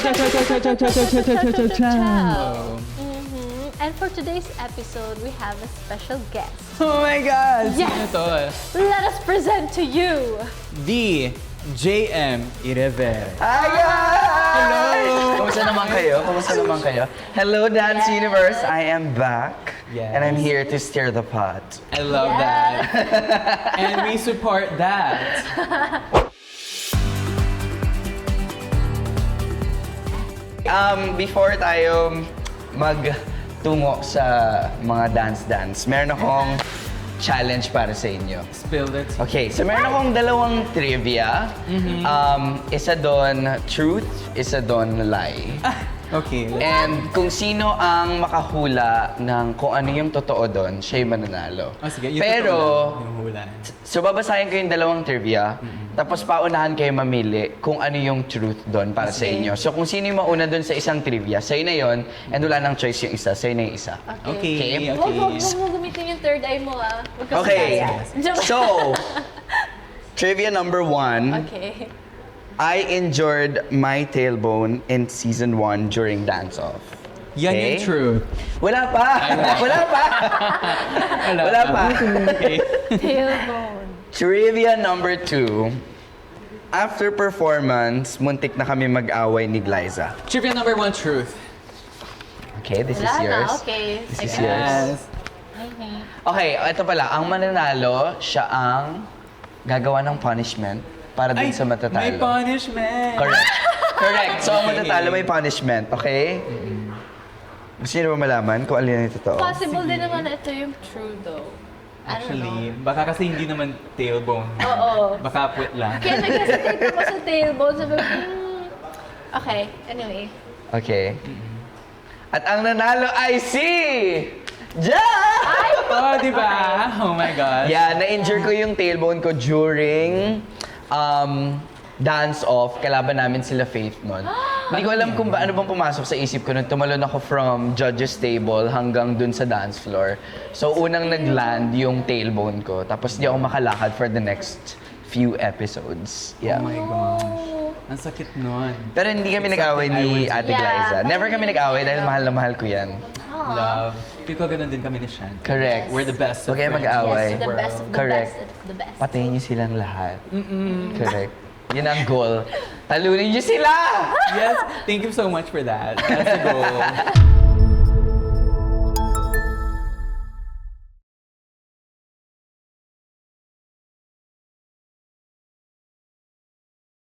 And for today's episode, we have a special guest. Oh my God! Yes. Sino to? Let us present to you The JM Irevere. Hi guys! Hello! Kumusta naman kayo? Kumusta naman kayo? Hello Dance Universe, I am back. Yes. And I'm here to stir the pot. I love that. And we support that. Before tayo magtungo sa mga dance-dance, meron akong challenge para sa inyo. Spill it. Okay, so meron akong dalawang trivia. Isa doon truth, isa doon lie. Okay. And kung sino ang makahula ng kung ano yung totoo doon, siya yung mananalo. Oh, sige. Yung Pero, totoo lang, yung hula. so babasahin ko yung dalawang trivia, tapos paunahan kayo mamili kung ano yung truth doon para sa inyo. So kung sino yung mauna doon sa isang trivia, sa'yo na yon, and wala nang choice yung isa, sa'yo na yung isa. Okay. Huwag mo gamitin yung third eye mo, ah. Huwag ka Okay, masaya. so, trivia number 1. Okay. I injured my tailbone in season 1 during dance-off. Yan Okay? yung truth. Wala pa! Wala pa! Wala pa! Okay. Tailbone. Trivia number 2. After performance, muntik na kami mag-away ni Glyza. Trivia number 1, truth. Okay, this is Wala na, yours. okay. This is Sige. yours. Okay, ito pala. Ang mananalo, siya ang gagawa ng punishment para dun sa matatalo. May punishment. Correct. Correct. So, ang matatalo may punishment, okay? Gusto niyo ba malaman kung alin yung totoo? Possible din naman na ito yung true, though. I don't Actually, baka kasi hindi naman tailbone. Oo. Baka puwet lang. Kaya nag-hesitate ako sa tailbone. Sabi ko, Okay, anyway. Okay. At ang nanalo ay si... Jack! Oh, di ba? Oh my God. Yeah, na-injure ko yung tailbone ko during dance-off. Kalaban namin sila Faith nun. Hindi ko alam kung ano bang pumasok sa isip ko nung tumalon ako from judge's table hanggang dun sa dance floor. So, unang nag-land yung tailbone ko. Tapos di ako makalakad for the next few episodes. Yeah. Oh my gosh. Ang sakit nun. Pero hindi kami nag-away ni Ate Yeah. Glyza. Never kami nag-away dahil mahal na mahal ko yan. Love. Feel ko ganun din kami ni Shan. Correct. We're the best of Huwag kayo friends. mag-away. Yes, the best of the Correct. best of the best. Patayin niyo silang lahat. Correct. Yun ang goal. Talunin niyo sila! Yes, thank you so much for that. That's the goal.